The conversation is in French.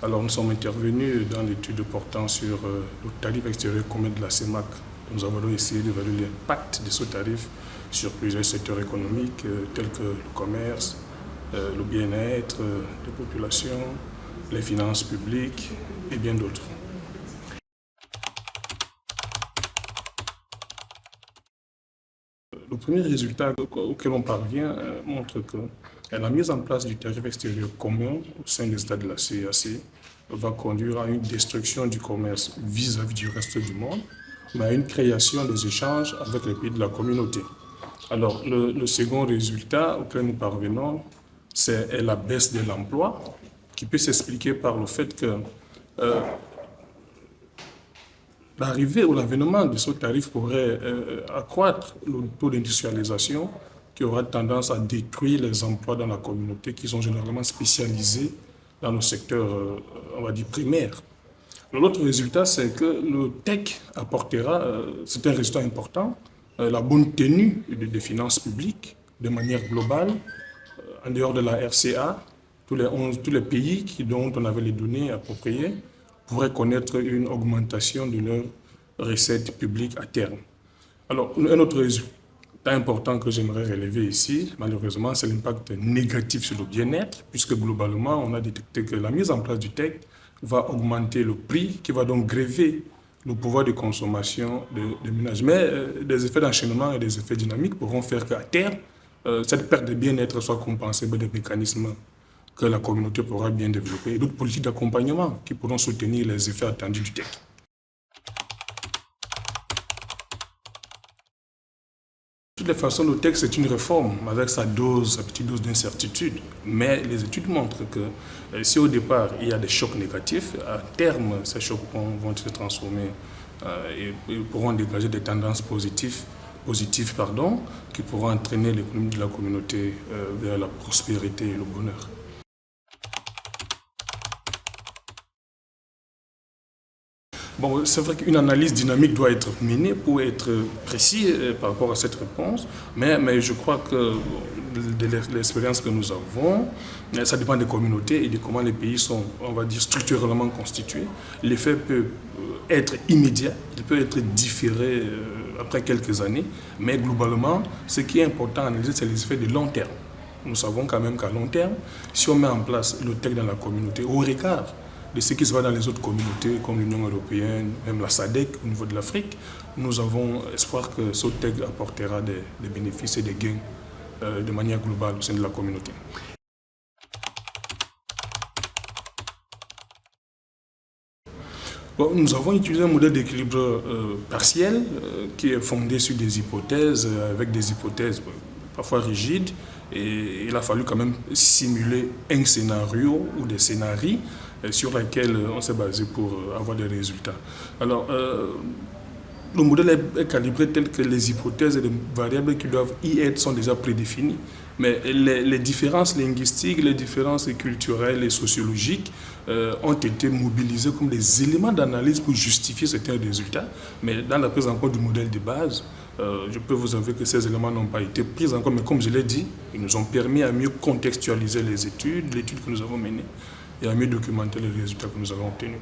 Alors nous sommes intervenus dans l'étude portant sur le tarif extérieur commun de la CEMAC. Nous avons essayé d'évaluer l'impact de ce tarif sur plusieurs secteurs économiques tels que le commerce, le bien-être des populations, les finances publiques et bien d'autres. Le premier résultat auquel on parvient montre que la mise en place du tarif extérieur commun au sein des États de la CEEAC va conduire à une destruction du commerce vis-à-vis du reste du monde, mais à une création des échanges avec les pays de la communauté. Alors, le second résultat auquel nous parvenons, c'est la baisse de l'emploi, qui peut s'expliquer par le fait que l'arrivée ou l'avènement de ce tarif pourrait accroître le taux d'industrialisation qui aura tendance à détruire les emplois dans la communauté qui sont généralement spécialisés dans le secteur, on va dire, primaire. L'autre résultat, c'est que le TEC apportera, c'est un résultat important, la bonne tenue des finances publiques de manière globale, en dehors de la RCA, tous les pays dont on avait les données appropriées pourraient connaître une augmentation de leurs recettes publiques à terme. Alors, un autre résultat important que j'aimerais relever ici, malheureusement, c'est l'impact négatif sur le bien-être, puisque globalement, on a détecté que la mise en place du TEC va augmenter le prix, qui va donc gréver le pouvoir de consommation des ménages. Mais des effets d'enchaînement et des effets dynamiques pourront faire qu'à terme, cette perte de bien-être soit compensée par des mécanismes que la communauté pourra bien développer et d'autres politiques d'accompagnement qui pourront soutenir les effets attendus du TEC. De toutes les façons, le TEC, c'est une réforme avec sa petite dose d'incertitude. Mais les études montrent que si au départ, il y a des chocs négatifs, à terme, ces chocs vont se transformer et pourront dégager des tendances positives qui pourront entraîner l'économie de la communauté vers la prospérité et le bonheur. Bon, c'est vrai qu'une analyse dynamique doit être menée pour être précis par rapport à cette réponse, mais je crois que de l'expérience que nous avons, ça dépend des communautés et de comment les pays sont, on va dire, structurellement constitués. L'effet peut être immédiat, il peut être différé après quelques années, mais globalement, ce qui est important à analyser, c'est les effets de long terme. Nous savons quand même qu'à long terme, si on met en place le TEC dans la communauté, au regard de ce qui se voit dans les autres communautés, comme l'Union européenne, même la SADC au niveau de l'Afrique, nous avons espoir que ce TEC apportera des bénéfices et des gains de manière globale au sein de la communauté. Bon, nous avons utilisé un modèle d'équilibre partiel qui est fondé sur des hypothèses, avec des hypothèses parfois rigides, et il a fallu quand même simuler un scénario ou des scénarios sur lesquels on s'est basé pour avoir des résultats. Alors, le modèle est calibré tel que les hypothèses et les variables qui doivent y être sont déjà prédéfinies. Mais les différences linguistiques, les différences culturelles et sociologiques ont été mobilisées comme des éléments d'analyse pour justifier certains résultats. Mais dans la prise en compte du modèle de base, je peux vous avouer que ces éléments n'ont pas été pris en compte. Mais comme je l'ai dit, ils nous ont permis à mieux contextualiser les études, l'étude que nous avons menée, et à mieux documenter les résultats que nous avons obtenus.